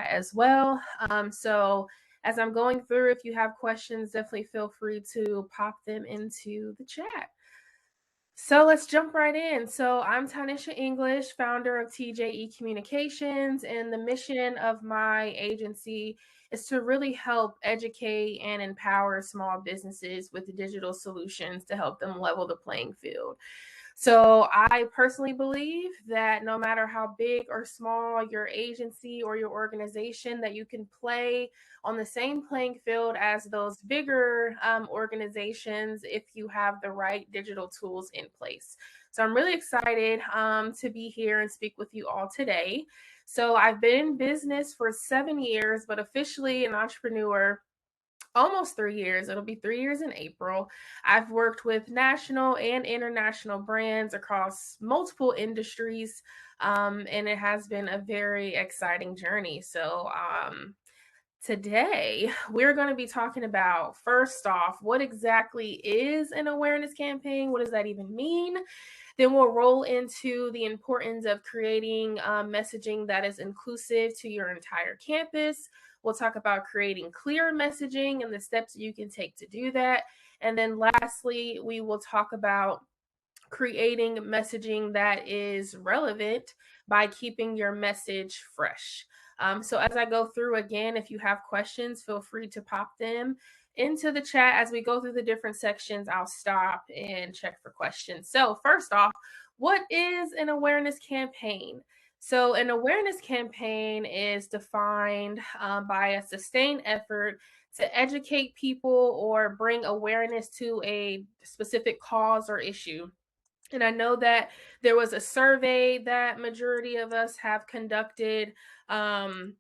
as well. So as I'm going through, if you have questions, definitely feel free to pop them into the chat. So let's jump right in. So I'm Tonnisha English, founder of TJE Communications, and the mission of my agency is to really help educate and empower small businesses with digital solutions to help them level the playing field. So I personally believe that no matter how big or small your agency or your organization, that you can play on the same playing field as those bigger organizations if you have the right digital tools in place. So I'm really excited to be here and speak with you all today. So I've been in business for 7 years, but officially an entrepreneur almost 3 years. It'll be 3 years in April. I've worked with national and international brands across multiple industries, and it has been a very exciting journey. So, today we're going to be talking about, first off, what exactly is an awareness campaign? What does that even mean? Then we'll roll into the importance of creating messaging that is inclusive to your entire campus. We'll talk about creating clear messaging and the steps you can take to do that. And then lastly, we will talk about creating messaging that is relevant by keeping your message fresh. So as I go through again, if you have questions, feel free to pop them into the chat. As we go through the different sections, I'll stop and check for questions. So first off, what is an awareness campaign? So an awareness campaign is defined by a sustained effort to educate people or bring awareness to a specific cause or issue. And I know that there was a survey that majority of us have conducted. And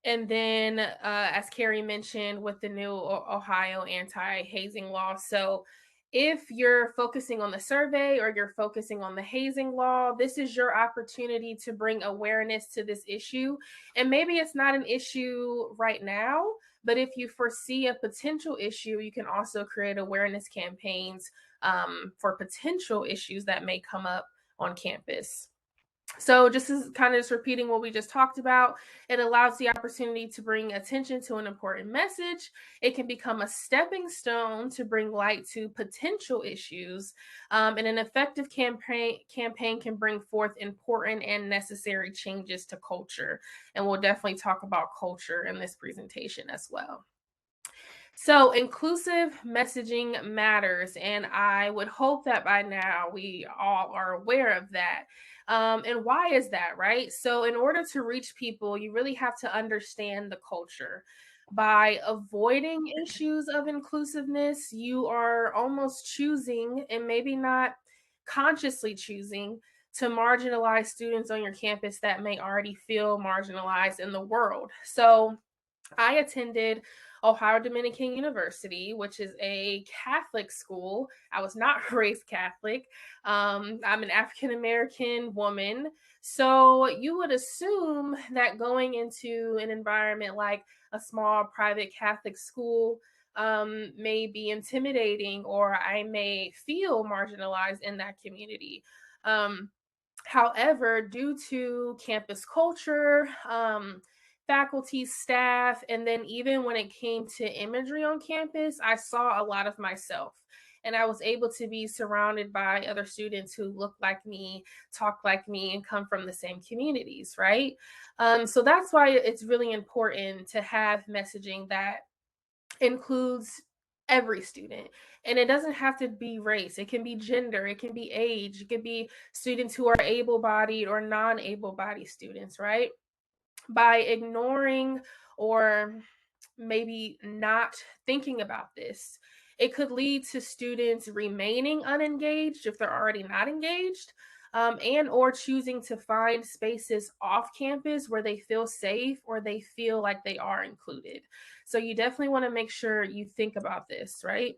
then, as Carrie mentioned, with the new Ohio anti-hazing law. So if you're focusing on the survey or you're focusing on the hazing law, this is your opportunity to bring awareness to this issue. And maybe it's not an issue right now, but if you foresee a potential issue, you can also create awareness campaigns for potential issues that may come up on campus. So just repeating what we just talked about, it allows the opportunity to bring attention to an important message. It can become a stepping stone to bring light to potential issues. And an effective campaign can bring forth important and necessary changes to culture. And we'll definitely talk about culture in this presentation as well. So, inclusive messaging matters, and I would hope that by now we all are aware of that. And why is that, right? So, in order to reach people, you really have to understand the culture. By avoiding issues of inclusiveness, you are almost choosing, and maybe not consciously choosing, to marginalize students on your campus that may already feel marginalized in the world. So, I attended Ohio Dominican University, which is a Catholic school. I was not raised Catholic. I'm an African American woman. So you would assume that going into an environment like a small private Catholic school may be intimidating, or I may feel marginalized in that community. However, due to campus culture, faculty, staff, and then even when it came to imagery on campus, I saw a lot of myself. And I was able to be surrounded by other students who look like me, talk like me, and come from the same communities, right? So that's why it's really important to have messaging that includes every student. And it doesn't have to be race, it can be gender, it can be age, it could be students who are able bodied or non able bodied students, right? By ignoring or maybe not thinking about this, it could lead to students remaining unengaged if they're already not engaged, and or choosing to find spaces off campus where they feel safe or they feel like they are included. So you definitely want to make sure you think about this, right?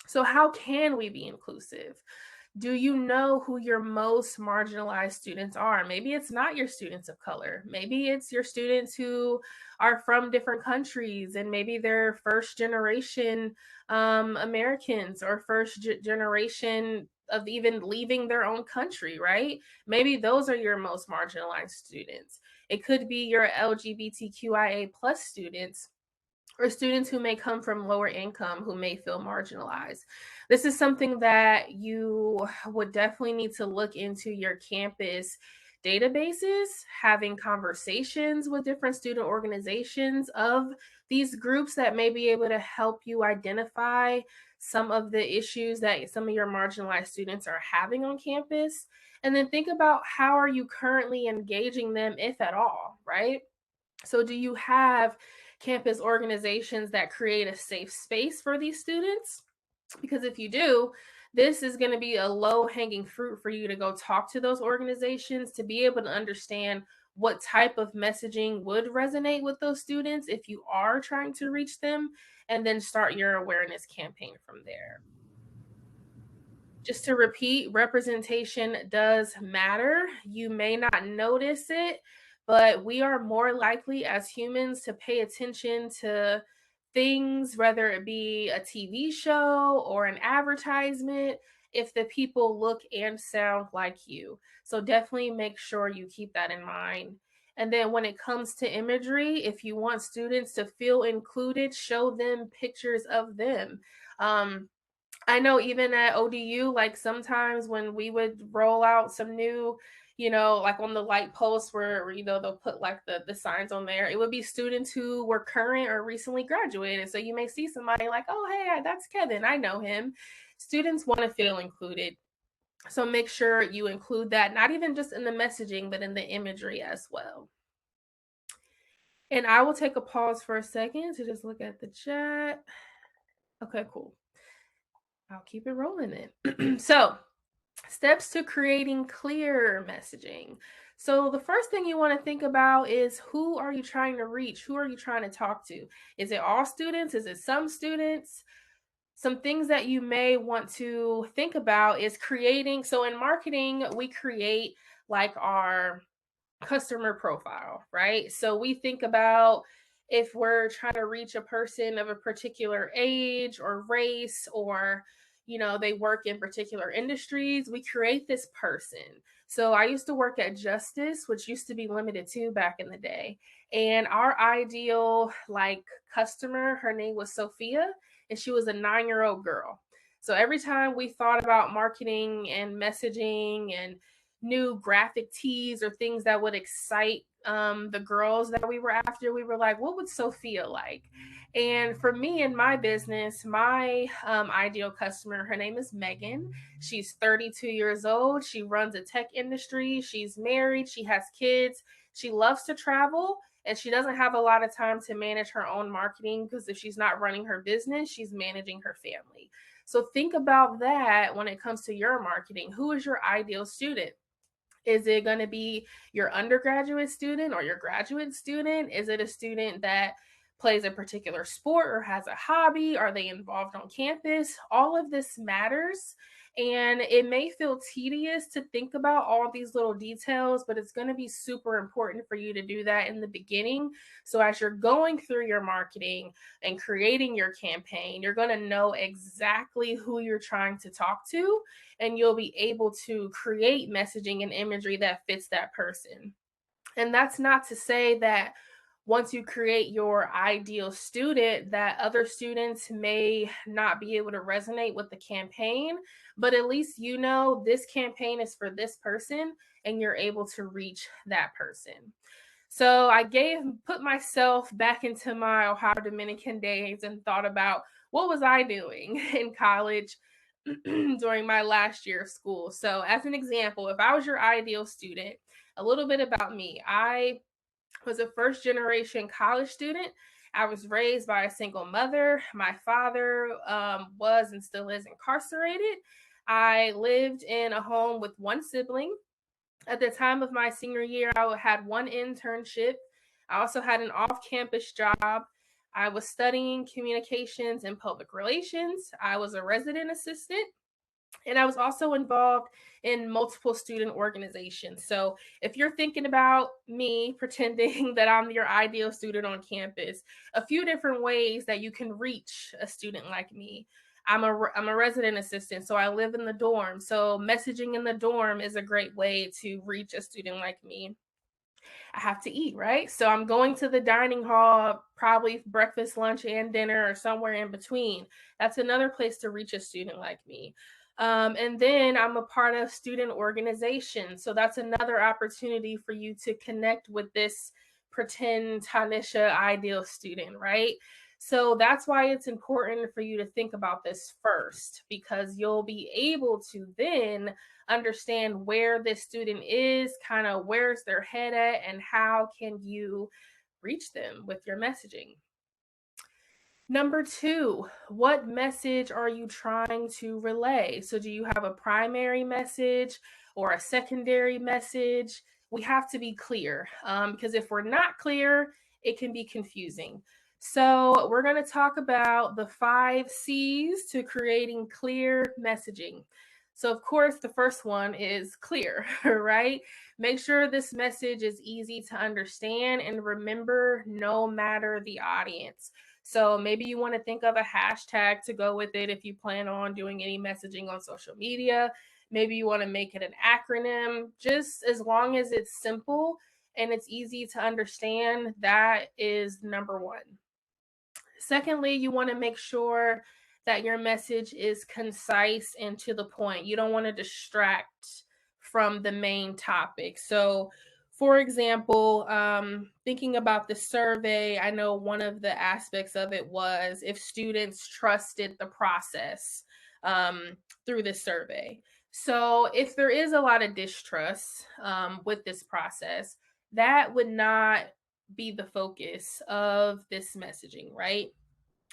So how can we be inclusive? Do you know who your most marginalized students are? Maybe it's not your students of color. Maybe it's your students who are from different countries, and maybe they're first generation Americans or first generation of even leaving their own country, right? Maybe those are your most marginalized students. It could be your LGBTQIA plus students or students who may come from lower income who may feel marginalized. This is something that you would definitely need to look into your campus databases, having conversations with different student organizations of these groups that may be able to help you identify some of the issues that some of your marginalized students are having on campus. And then think about how are you currently engaging them, if at all, right? So, do you have campus organizations that create a safe space for these students? Because if you do, this is going to be a low hanging fruit for you to go talk to those organizations to be able to understand what type of messaging would resonate with those students if you are trying to reach them, and then start your awareness campaign from there. Just to repeat, representation does matter. You may not notice it, but we are more likely as humans to pay attention to things, whether it be a TV show or an advertisement, if the people look and sound like you. So definitely make sure you keep that in mind. And then when it comes to imagery, if you want students to feel included, show them pictures of them. Um, I know even at ODU, like sometimes when we would roll out some new, like on the light posts where, they'll put like the signs on there, it would be students who were current or recently graduated. So you may see somebody like, oh, hey, that's Kevin. I know him. Students want to feel included. So make sure you include that, not even just in the messaging, but in the imagery as well. And I will take a pause for a second to just look at the chat. Okay, cool. I'll keep it rolling then. So, steps to creating clear messaging. So, the first thing you want to think about is who are you trying to reach? Who are you trying to talk to? Is it all students? Is it some students? Some things that you may want to think about is creating. So, in marketing, we create like our customer profile, right? So we think about if we're trying to reach a person of a particular age or race, or they work in particular industries, we create this person. So I used to work at Justice, which used to be limited to back in the day, and our ideal like customer, her name was Sophia, and she was a 9-year-old girl. So every time we thought about marketing and messaging and new graphic tees or things that would excite the girls that we were after, we were like, what would Sophia like? And for me in my business, my ideal customer, her name is Megan. She's 32 years old. She runs a tech industry. She's married. She has kids. She loves to travel. And she doesn't have a lot of time to manage her own marketing because if she's not running her business, she's managing her family. So think about that when it comes to your marketing. Who is your ideal student? Is it going to be your undergraduate student or your graduate student? Is it a student that plays a particular sport or has a hobby? Are they involved on campus? All of this matters. And it may feel tedious to think about all these little details, but it's going to be super important for you to do that in the beginning. So, as you're going through your marketing and creating your campaign, you're going to know exactly who you're trying to talk to, and you'll be able to create messaging and imagery that fits that person. And that's not to say that once you create your ideal student that other students may not be able to resonate with the campaign, but at least this campaign is for this person and you're able to reach that person. So I put myself back into my Ohio Dominican days and thought about what was I doing in college during my last year of school. So as an example, if I was your ideal student, a little bit about me. I was a first generation college student. I was raised by a single mother. My father was and still is incarcerated. I lived in a home with one sibling. At the time of my senior year, I had one internship. I also had an off campus job. I was studying communications and public relations. I was a resident assistant. And I was also involved in multiple student organizations. So if you're thinking about me pretending that I'm your ideal student on campus, a few different ways that you can reach a student like me. I'm a resident assistant, so I live in the dorm. So messaging in the dorm is a great way to reach a student like me. I have to eat, right? So I'm going to the dining hall, probably breakfast, lunch, and dinner, or somewhere in between. That's another place to reach a student like me. And then I'm a part of student organization. So that's another opportunity for you to connect with this pretend Tanisha ideal student, right? So that's why it's important for you to think about this first, because you'll be able to then understand where this student is, kind of where's their head at, and how can you reach them with your messaging. Number two, what message are you trying to relay? So, do you have a primary message or a secondary message? We have to be clear, because if we're not clear, it can be confusing. So, we're going to talk about the 5 C's to creating clear messaging. So, of course, the first one is clear, right? Make sure this message is easy to understand, and remember, no matter the audience. So maybe you want to think of a hashtag to go with it if you plan on doing any messaging on social media. Maybe you want to make it an acronym. Just as long as it's simple and it's easy to understand, that is number one. Secondly, you want to make sure that your message is concise and to the point. You don't want to distract from the main topic. So, for example, thinking about the survey, I know one of the aspects of it was if students trusted the process through this survey. So, if there is a lot of distrust with this process, that would not be the focus of this messaging, right?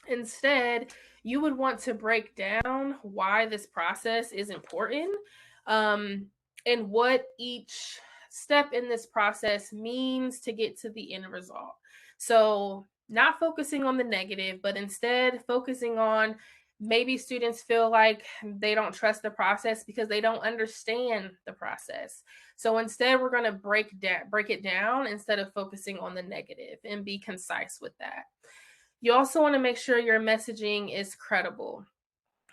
Instead, you would want to break down why this process is important, um, and what each step in this process means to get to the end result. So, not focusing on the negative, but instead focusing on maybe students feel like they don't trust the process because they don't understand the process. So instead, we're going to break it down instead of focusing on the negative, and be concise with that. You also want to make sure your messaging is credible.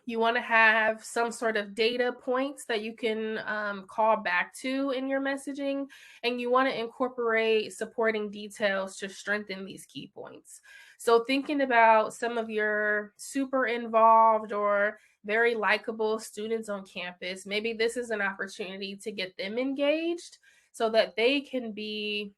You want to have some sort of data points that you can call back to in your messaging, and you want to incorporate supporting details to strengthen these key points. So, thinking about some of your super involved or very likable students on campus, maybe this is an opportunity to get them engaged so that they can be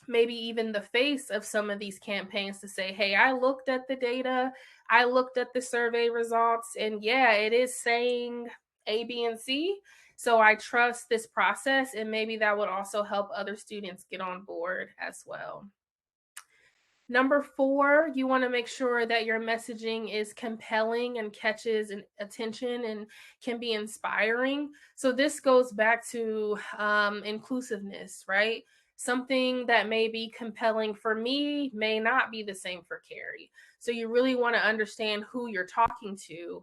maybe even the face of some of these campaigns to say, hey, I looked at the data, I looked at the survey results, and yeah, it is saying A, B, and C. So I trust this process, and maybe that would also help other students get on board as well. Number four, you want to make sure that your messaging is compelling and catches attention and can be inspiring. So, this goes back to inclusiveness, right? Something that may be compelling for me may not be the same for Carrie. So, you really want to understand who you're talking to,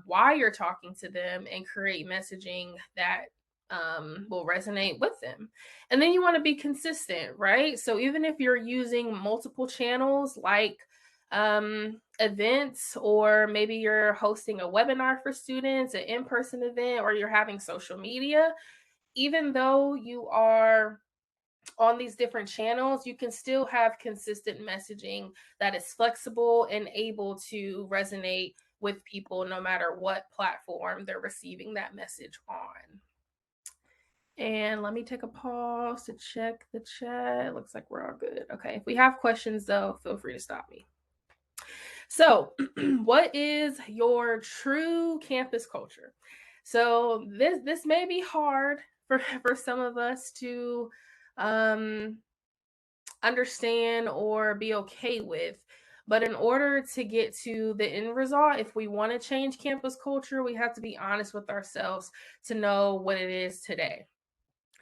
why you're talking to them, and create messaging that will resonate with them. And then you want to be consistent, right? So even if you're using multiple channels like events, or maybe you're hosting a webinar for students, an in person event, or you're having social media, even though you are on these different channels, you can still have consistent messaging that is flexible and able to resonate with people no matter what platform they're receiving that message on. And let me take a pause to check the chat. Looks like we're all good. Okay. If we have questions, though, feel free to stop me. So, what is your true campus culture? So, this may be hard for some of us to um, understand or be okay with. But in order to get to the end result, if we want to change campus culture, we have to be honest with ourselves to know what it is today.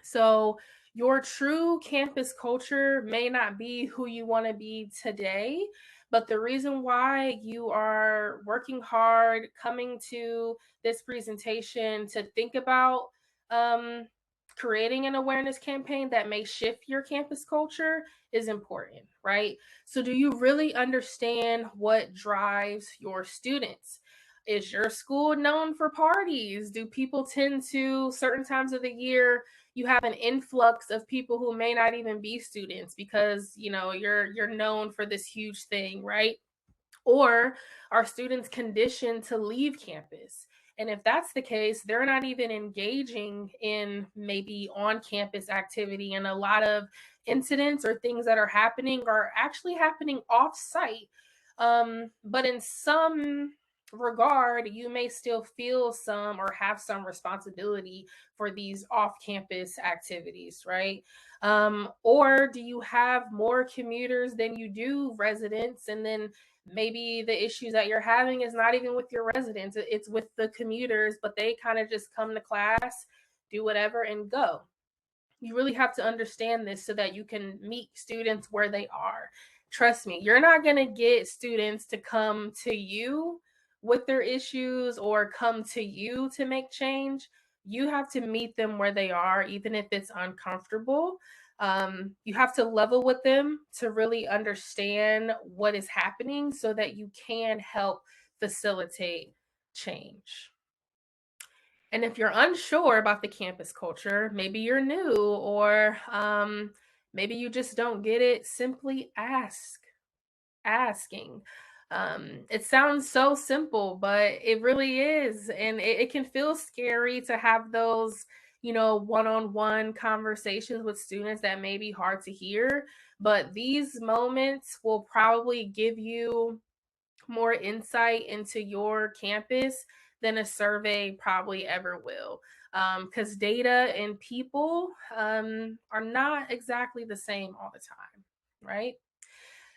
So, your true campus culture may not be who you want to be today, but the reason why you are working hard, coming to this presentation to think about um, creating an awareness campaign that may shift your campus culture is important, right? So, do you really understand what drives your students? Is your school known for parties? Do people tend to certain times of the year you have an influx of people who may not even be students because, you're known for this huge thing, right? Or are students conditioned to leave campus? And if that's the case, they're not even engaging in maybe on campus activity. And a lot of incidents or things that are happening are actually happening off site. But in some regard, you may still feel some or have some responsibility for these off campus activities, right? Or do you have more commuters than you do residents? And then maybe the issues that you're having is not even with your residents, it's with the commuters, but they kind of just come to class, do whatever, and go. You really have to understand this so that you can meet students where they are. Trust me, you're not going to get students to come to you with their issues or come to you to make change. You have to meet them where they are, even if it's uncomfortable. You have to level with them to really understand what is happening so that you can help facilitate change. And if you're unsure about the campus culture, maybe you're new, or maybe you just don't get it, simply ask. Asking. It sounds so simple, but it really is. And it can feel scary to have those, one on one conversations with students that may be hard to hear. But these moments will probably give you more insight into your campus than a survey probably ever will. Because data and people are not exactly the same all the time, right?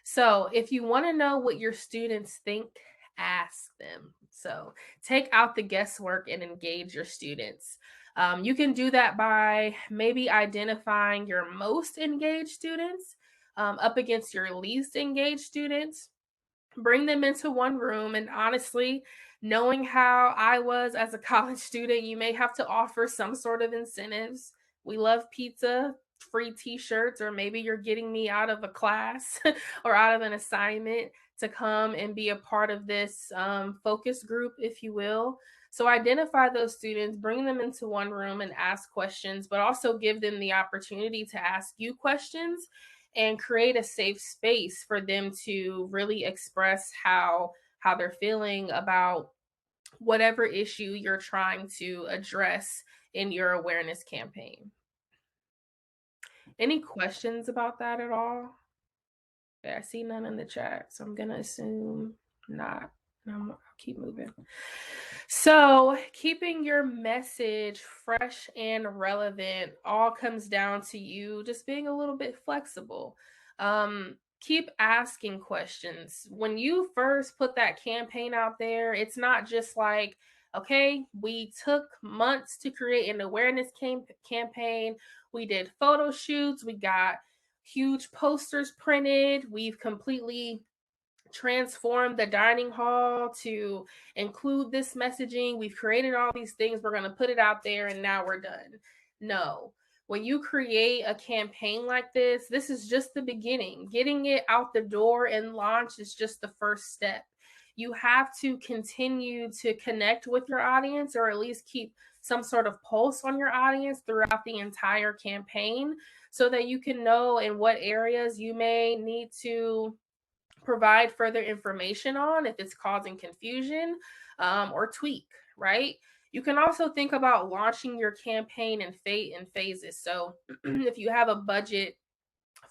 So, if you want to know what your students think, ask them. So, take out the guesswork and engage your students. You can do that by maybe identifying your most engaged students up against your least engaged students, bring them into one room. And honestly, knowing how I was as a college student, you may have to offer some sort of incentives. We love pizza, free t-shirts, or maybe you're getting me out of a class or out of an assignment to come and be a part of this focus group, if you will. So identify those students, bring them into one room and ask questions, but also give them the opportunity to ask you questions and create a safe space for them to really express how they're feeling about whatever issue you're trying to address in your awareness campaign. Any questions about that at all? Yeah, I see none in the chat, so I'm gonna assume not. I'll keep moving. So, keeping your message fresh and relevant all comes down to you just being a little bit flexible. Keep asking questions. When you first put that campaign out there, it's not just like, okay, we took months to create an awareness campaign. We did photo shoots, we got huge posters printed, we've completely transformed the dining hall to include this messaging. We've created all these things. We're going to put it out there and now we're done. No. When you create a campaign like this is just the beginning. Getting it out the door and launch is just the first step. You have to continue to connect with your audience, or at least keep some sort of pulse on your audience throughout the entire campaign so that you can know in what areas you may need to provide further information on if it's causing confusion, or tweak, right? You can also think about launching your campaign in phases. So if you have a budget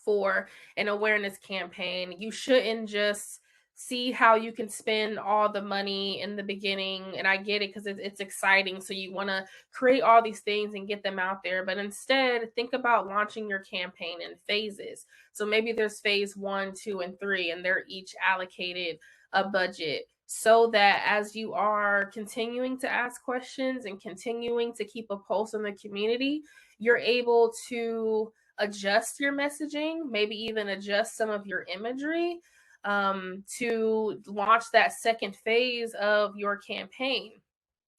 for an awareness campaign, you shouldn't just see how you can spend all the money in the beginning. And I get it because it's exciting. So you want to create all these things and get them out there. But instead, think about launching your campaign in phases. So maybe there's phase 1, 2, and 3, and they're each allocated a budget so that as you are continuing to ask questions and continuing to keep a pulse on the community, you're able to adjust your messaging, maybe even adjust some of your imagery to launch that second phase of your campaign,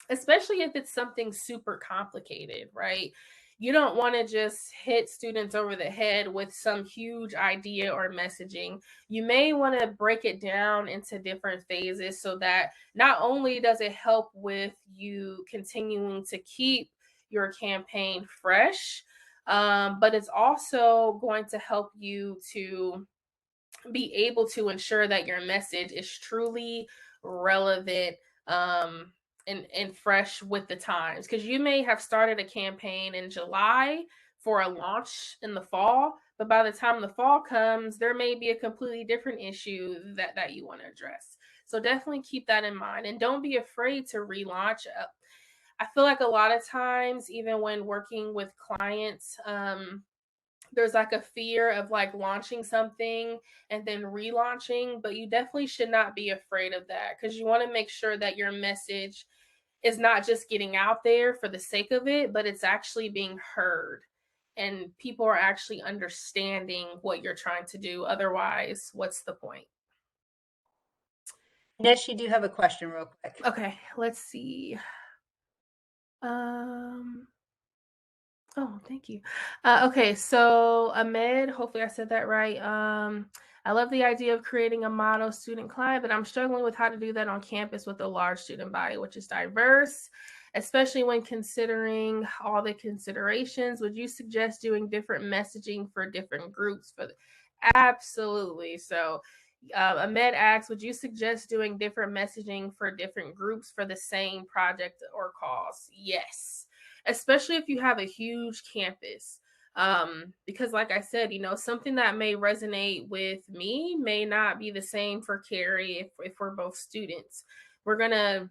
especially if it's something super complicated, right? You don't want to just hit students over the head with some huge idea or messaging. You may want to break it down into different phases so that not only does it help with you continuing to keep your campaign fresh, but it's also going to help you to be able to ensure that your message is truly relevant, um and fresh with the times, because you may have started a campaign in July for a launch in the fall, but by the time the fall comes there may be a completely different issue that you want to address. So definitely keep that in mind and don't be afraid to relaunch. I feel like a lot of times, even when working with clients, there's like a fear of like launching something and then relaunching, but you definitely should not be afraid of that, because you want to make sure that your message is not just getting out there for the sake of it, but it's actually being heard and people are actually understanding what you're trying to do. Otherwise, what's the point? Nesh, you do have a question real quick. Okay, let's see. Um Oh, thank you. Okay, so Ahmed, hopefully I said that right. I love the idea of creating a model student client, but I'm struggling with how to do that on campus with a large student body, which is diverse, especially when considering all the considerations. Would you suggest doing different messaging for different groups? Absolutely. So, Ahmed asks, would you suggest doing different messaging for different groups for the same project or cause? Yes, especially if you have a huge campus. Because, like I said, something that may resonate with me may not be the same for Carrie if we're both students. We're going to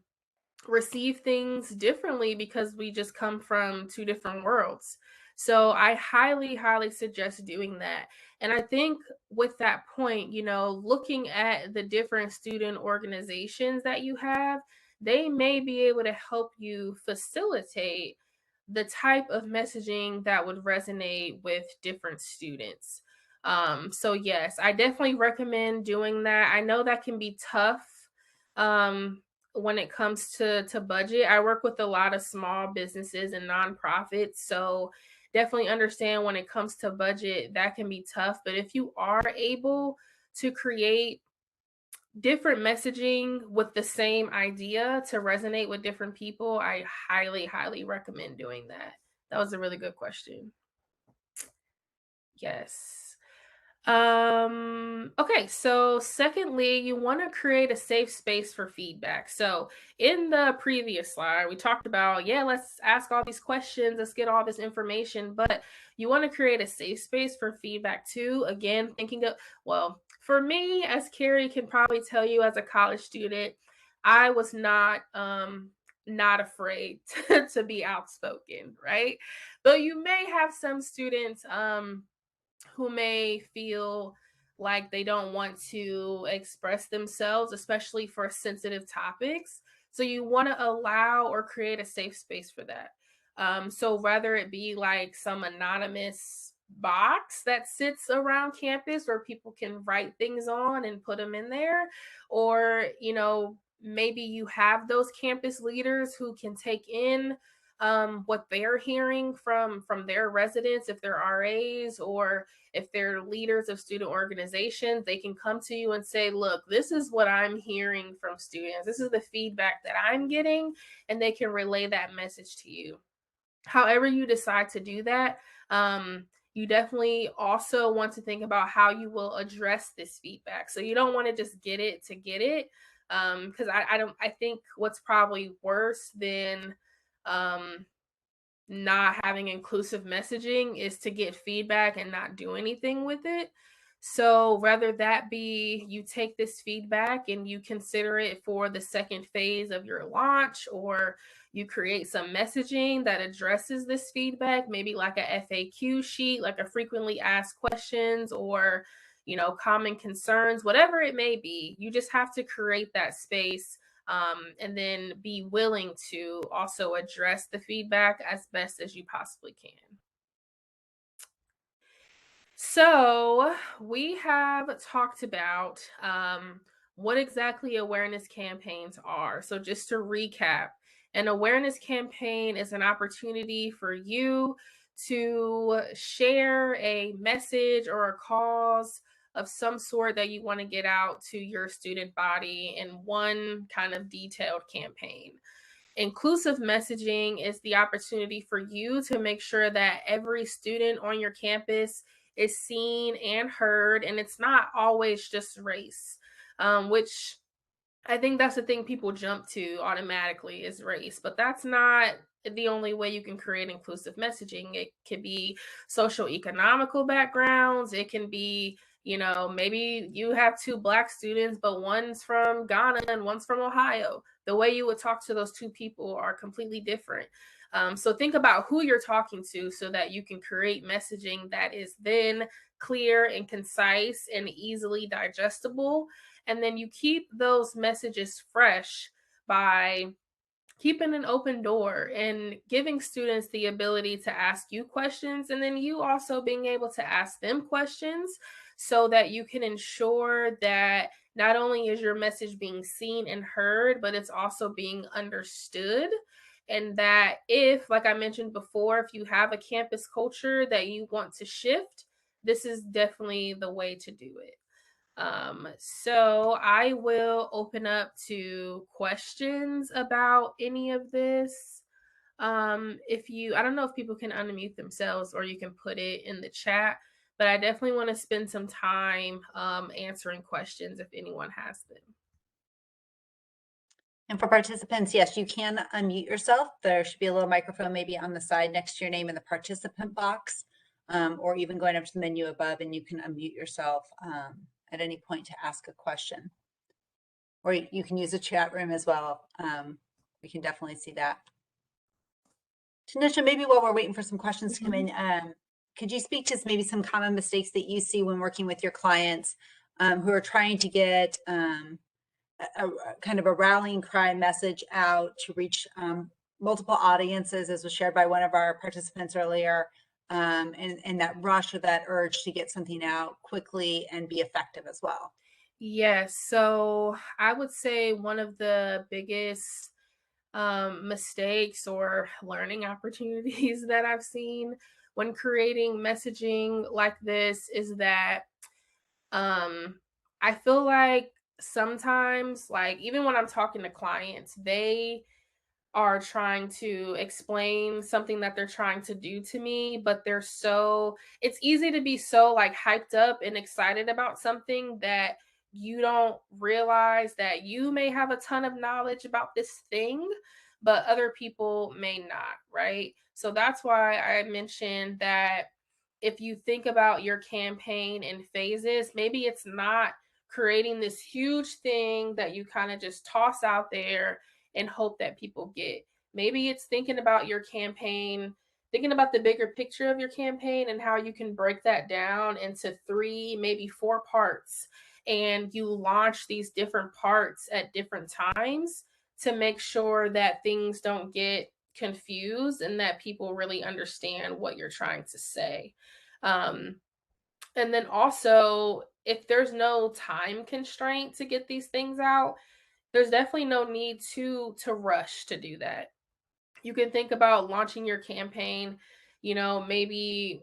receive things differently because we just come from two different worlds. So I highly, highly suggest doing that. And I think with that point, looking at the different student organizations that you have, they may be able to help you facilitate the type of messaging that would resonate with different students. So yes, I definitely recommend doing that. I know that can be tough. Um, when it comes to budget. I work with a lot of small businesses and nonprofits, so definitely understand when it comes to budget that can be tough. But if you are able to create different messaging with the same idea to resonate with different people, I highly, highly recommend doing that. That was a really good question. Yes. Okay, so secondly, you want to create a safe space for feedback. So in the previous slide, we talked about, yeah, let's ask all these questions, let's get all this information, but you want to create a safe space for feedback too. Again, thinking of, well, for me, as Carrie can probably tell you as a college student, I was not afraid to be outspoken, right? Though you may have some students who may feel like they don't want to express themselves, especially for sensitive topics. So you want to allow or create a safe space for that. So whether it be like some anonymous box that sits around campus where people can write things on and put them in there, or maybe you have those campus leaders who can take in what they're hearing from their residents, if they're RAs or if they're leaders of student organizations, they can come to you and say, look, this is what I'm hearing from students. This is the feedback that I'm getting, and they can relay that message to you. However you decide to do that, you definitely also want to think about how you will address this feedback. So you don't want to just get it to get it. Because I think what's probably worse than um not having inclusive messaging is to get feedback and not do anything with it. So, whether that be you take this feedback and you consider it for the second phase of your launch, or you create some messaging that addresses this feedback, maybe like a FAQ sheet, like a frequently asked questions, or common concerns, whatever it may be, you just have to create that space, and then be willing to also address the feedback as best as you possibly can. So, we have talked about what exactly awareness campaigns are. So, just to recap, an awareness campaign is an opportunity for you to share a message or a cause of some sort that you want to get out to your student body in one kind of detailed campaign. Inclusive messaging is the opportunity for you to make sure that every student on your campus is seen and heard, and it's not always just race, which I think that's the thing people jump to automatically is race, but that's not the only way you can create inclusive messaging. It could be social economical backgrounds. It can be, maybe you have two Black students, but one's from Ghana and one's from Ohio. The way you would talk to those two people are completely different. So think about who you're talking to so that you can create messaging that is then clear and concise and easily digestible, and then you keep those messages fresh by keeping an open door and giving students the ability to ask you questions, and then you also being able to ask them questions so that you can ensure that not only is your message being seen and heard, but it's also being understood. And that if, like I mentioned before, if you have a campus culture that you want to shift, this is definitely the way to do it. So I will open up to questions about any of this. I don't know if people can unmute themselves or you can put it in the chat, but I definitely want to spend some time answering questions if anyone has them. And for participants, yes, you can unmute yourself. There should be a little microphone maybe on the side next to your name in the participant box, or even going up to the menu above, and you can unmute yourself at any point to ask a question. Or you can use the chat room as well. We can definitely see that. Tonnisha, maybe while we're waiting for some questions to come in, could you speak to maybe some common mistakes that you see when working with your clients who are trying to get a kind of a rallying cry message out to reach multiple audiences, as was shared by one of our participants earlier, and that rush or that urge to get something out quickly and be effective as well? Yes. So I would say one of the biggest mistakes or learning opportunities that I've seen when creating messaging like this is that I feel like sometimes, like, even when I'm talking to clients, they are trying to explain something that they're trying to do to me, but it's easy to be so like hyped up and excited about something that you don't realize that you may have a ton of knowledge about this thing, but other people may not, right? So that's why I mentioned that if you think about your campaign in phases, maybe it's not creating this huge thing that you kind of just toss out there and hope that people get. Maybe it's thinking about your campaign, thinking about the bigger picture of your campaign and how you can break that down into 3, maybe 4 parts. And you launch these different parts at different times to make sure that things don't get confused and that people really understand what you're trying to say. Um, and then also, if there's no time constraint to get these things out, there's definitely no need to rush to do that. You can think about launching your campaign, maybe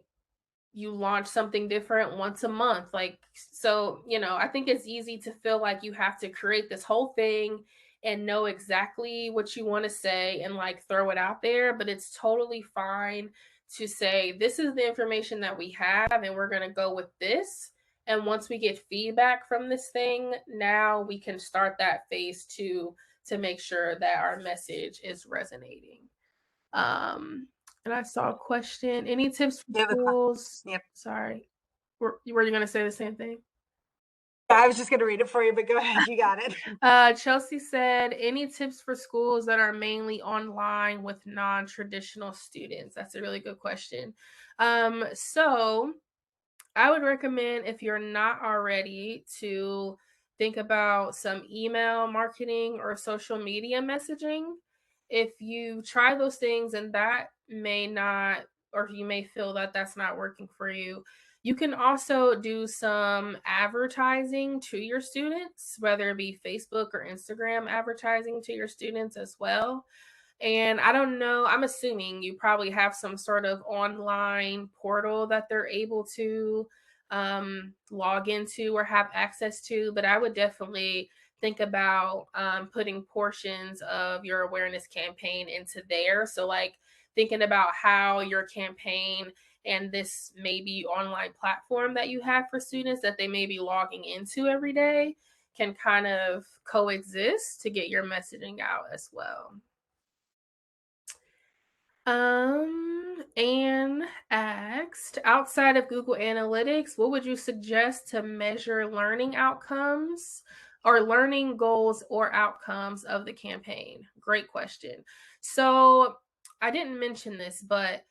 you launch something different once a month. Like, so, I think it's easy to feel like you have to create this whole thing and know exactly what you want to say and like throw it out there. But it's totally fine to say, this is the information that we have, and we're going to go with this. And once we get feedback from this thing, now we can start that phase 2 to make sure that our message is resonating. And I saw a question. Any tips for schools? Yep. Sorry. Were you going to say the same thing? I was just going to read it for you, but go ahead. You got it. Chelsea said, any tips for schools that are mainly online with non-traditional students? That's a really good question. So I would recommend, if you're not already, to think about some email marketing or social media messaging. If you try those things and that may not, or you may feel that that's not working for you, you can also do some advertising to your students, whether it be Facebook or Instagram advertising to your students as well. And I don't know, I'm assuming you probably have some sort of online portal that they're able to log into or have access to, but I would definitely think about putting portions of your awareness campaign into there. So, like, thinking about how your campaign and this maybe online platform that you have for students that they may be logging into every day can kind of coexist to get your messaging out as well. And asked, outside of Google Analytics, what would you suggest to measure learning outcomes or learning goals or outcomes of the campaign? Great question. So I didn't mention this, but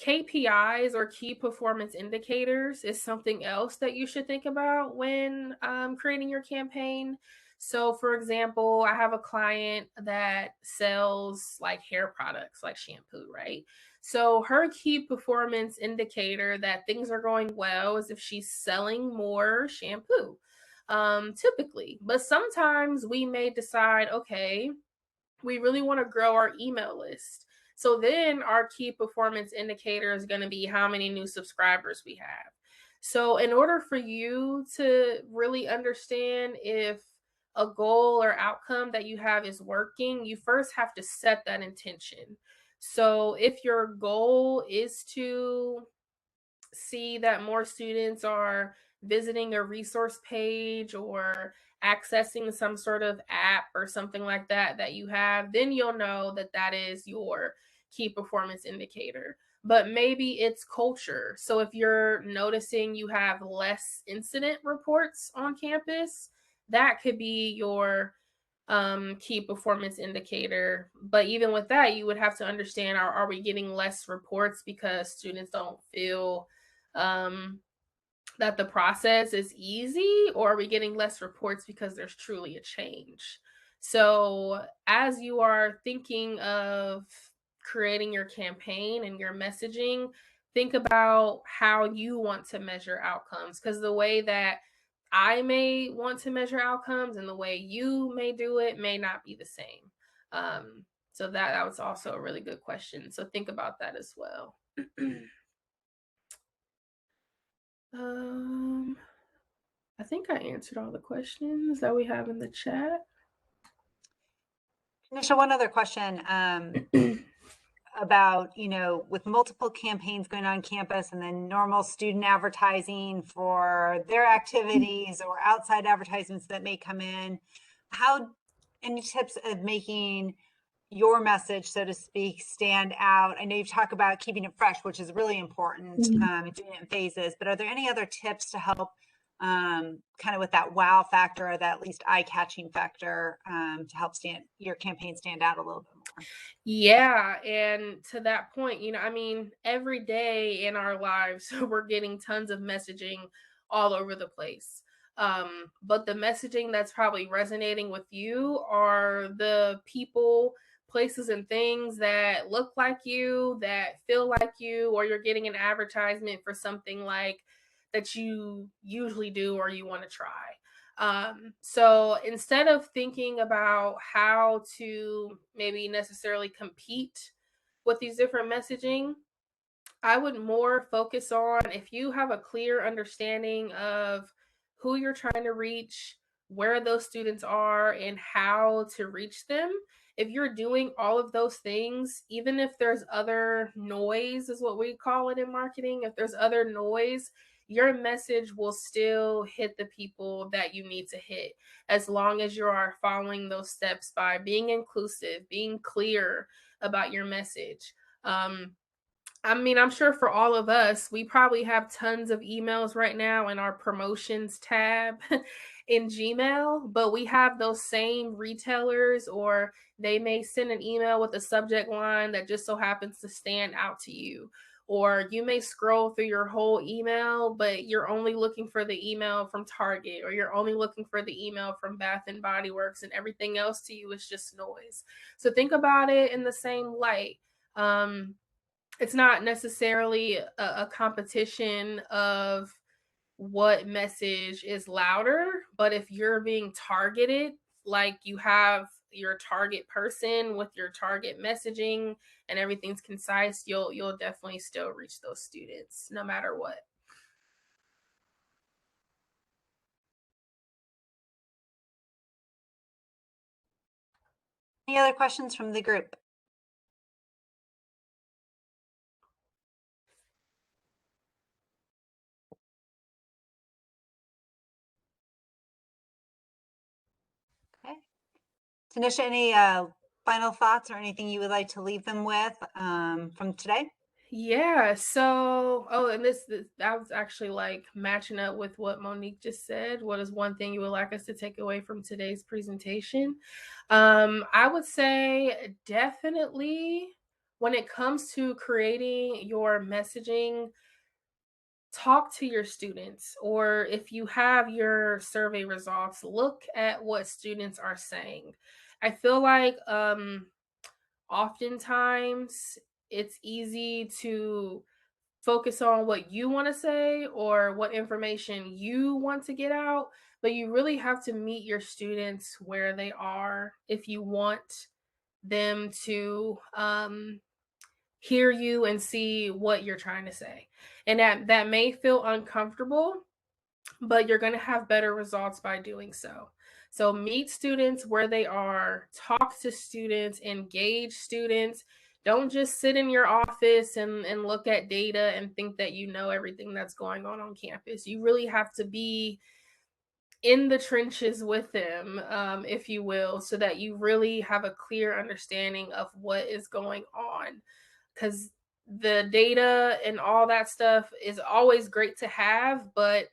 KPIs or key performance indicators is something else that you should think about when creating your campaign. So, for example, I have a client that sells like hair products, like shampoo, right? So, her key performance indicator that things are going well is if she's selling more shampoo, typically. But sometimes we may decide, okay, we really want to grow our email list. So then our key performance indicator is going to be how many new subscribers we have. So, in order for you to really understand if a goal or outcome that you have is working, you first have to set that intention. So, if your goal is to see that more students are visiting a resource page or accessing some sort of app or something like that that you have, then you'll know that that is your key performance indicator. But maybe it's culture. So if you're noticing you have less incident reports on campus, that could be your key performance indicator. But even with that, you would have to understand, are we getting less reports because students don't feel um, that the process is easy, or are we getting less reports because there's truly a change? So, as you are thinking of creating your campaign and your messaging, think about how you want to measure outcomes, because the way that I may want to measure outcomes and the way you may do it may not be the same. Um, so that was also a really good question. So think about that as well. um, I think I answered all the questions that we have in the chat. Tonnisha, one other question about, with multiple campaigns going on campus and then normal student advertising for their activities or outside advertisements that may come in, any tips of making your message, so to speak, stand out? I know you've talked about keeping it fresh, which is really important, and doing it in phases, but are there any other tips to help kind of with that wow factor or that at least eye-catching factor to help your campaign stand out a little bit more? Yeah, and to that point, I mean, every day in our lives, we're getting tons of messaging all over the place. But the messaging that's probably resonating with you are the people, places, and things that look like you, that feel like you, or you're getting an advertisement for something like that you usually do or you want to try. So instead of thinking about how to maybe necessarily compete with these different messaging, I would more focus on, if you have a clear understanding of who you're trying to reach, where those students are, and how to reach them. If you're doing all of those things, even if there's other noise, is what we call it in marketing, if there's other noise, your message will still hit the people that you need to hit, as long as you are following those steps by being inclusive, being clear about your message. I mean, I'm sure for all of us, we probably have tons of emails right now in our promotions tab in Gmail, but we have those same retailers, or they may send an email with a subject line that just so happens to stand out to you. Or you may scroll through your whole email, but you're only looking for the email from Target, or you're only looking for the email from Bath and Body Works, and everything else to you is just noise. So think about it in the same light. It's not necessarily a competition of what message is louder, but if you're being targeted, like you have your target person with your target messaging and everything's concise, you'll definitely still reach those students no matter what. Any other questions from the group? Okay. Tanisha, any final thoughts or anything you would like to leave them with from today? Yeah. So, oh, and this that was actually like matching up with what Monique just said. What is one thing you would like us to take away from today's presentation? I would say definitely when it comes to creating your messaging, talk to your students, or if you have your survey results, look at what students are saying. I feel like oftentimes it's easy to focus on what you want to say or what information you want to get out, but you really have to meet your students where they are if you want them to hear you and see what you're trying to say. And that may feel uncomfortable, but you're going to have better results by doing so. So meet students where they are, talk to students, engage students. Don't just sit in your office and look at data and think that you know everything that's going on campus. You really have to be in the trenches with them, if you will, so that you really have a clear understanding of what is going on. Because the data and all that stuff is always great to have, but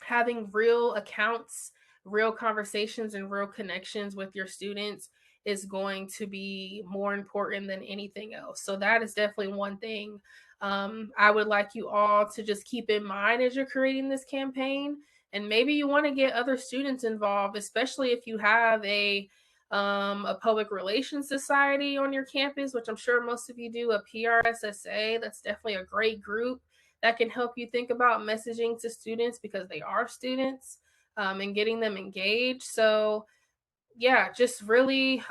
having real accounts, real conversations, and real connections with your students is going to be more important than anything else. So, that is definitely one thing I would like you all to just keep in mind as you're creating this campaign. And maybe you want to get other students involved, especially if you have a public relations society on your campus, which I'm sure most of you do, a PRSSA. That's definitely a great group that can help you think about messaging to students because they are students, and getting them engaged. So, yeah, just really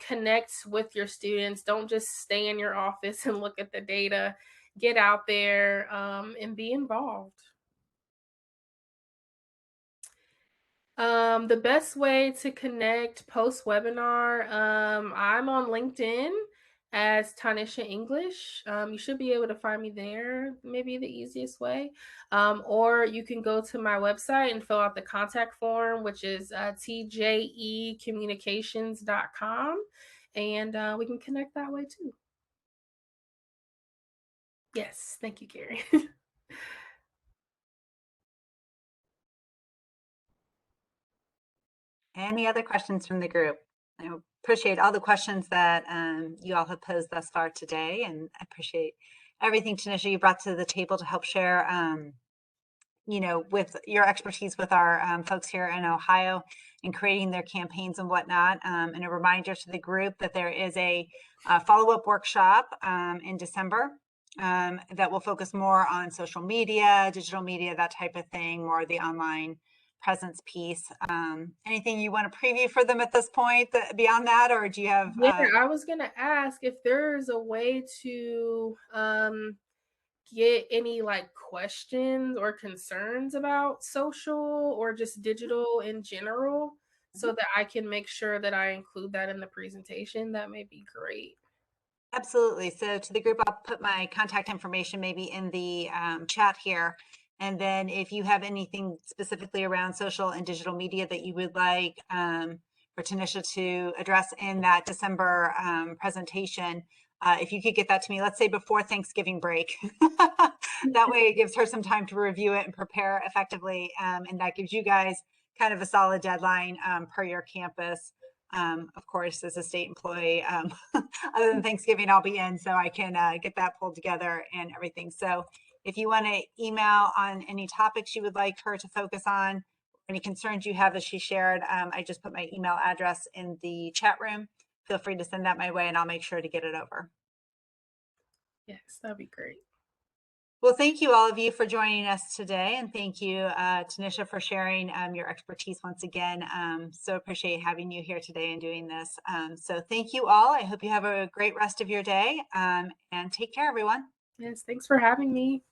connect with your students. Don't just stay in your office and look at the data. Get out there and be involved. The best way to connect post webinar, I'm on LinkedIn as Tonnisha English. You should be able to find me there, maybe the easiest way. Or you can go to my website and fill out the contact form, which is tjecommunications.com. And we can connect that way too. Yes, thank you, Gary. Any other questions from the group? I appreciate all the questions that you all have posed thus far today, and I appreciate everything, Tanisha, you brought to the table to help share, with your expertise with our folks here in Ohio in creating their campaigns and whatnot. And a reminder to the group that there is a follow-up workshop in December that will focus more on social media, digital media, that type of thing, more of the online presence piece. Anything you want to preview for them at this point beyond that, or do you have? Yeah, I was gonna ask if there's a way to get any like questions or concerns about social or just digital in general so that I can make sure that I include that in the presentation. That may be great. Absolutely. So to the group, I'll put my contact information maybe in the chat here. And then if you have anything specifically around social and digital media that you would like for Tanisha to address in that December presentation, if you could get that to me, let's say before Thanksgiving break. That way it gives her some time to review it and prepare effectively. And that gives you guys kind of a solid deadline per your campus. Of course, as a state employee, other than Thanksgiving, I'll be in, so I can get that pulled together and everything. So if you want to email on any topics you would like her to focus on, any concerns you have as she shared, I just put my email address in the chat room. Feel free to send that my way and I'll make sure to get it over. Yes, that'd be great. Well, thank you all of you for joining us today. And thank you, Tanisha, for sharing your expertise once again. So appreciate having you here today and doing this. So thank you all. I hope you have a great rest of your day and take care, everyone. Yes, thanks for having me.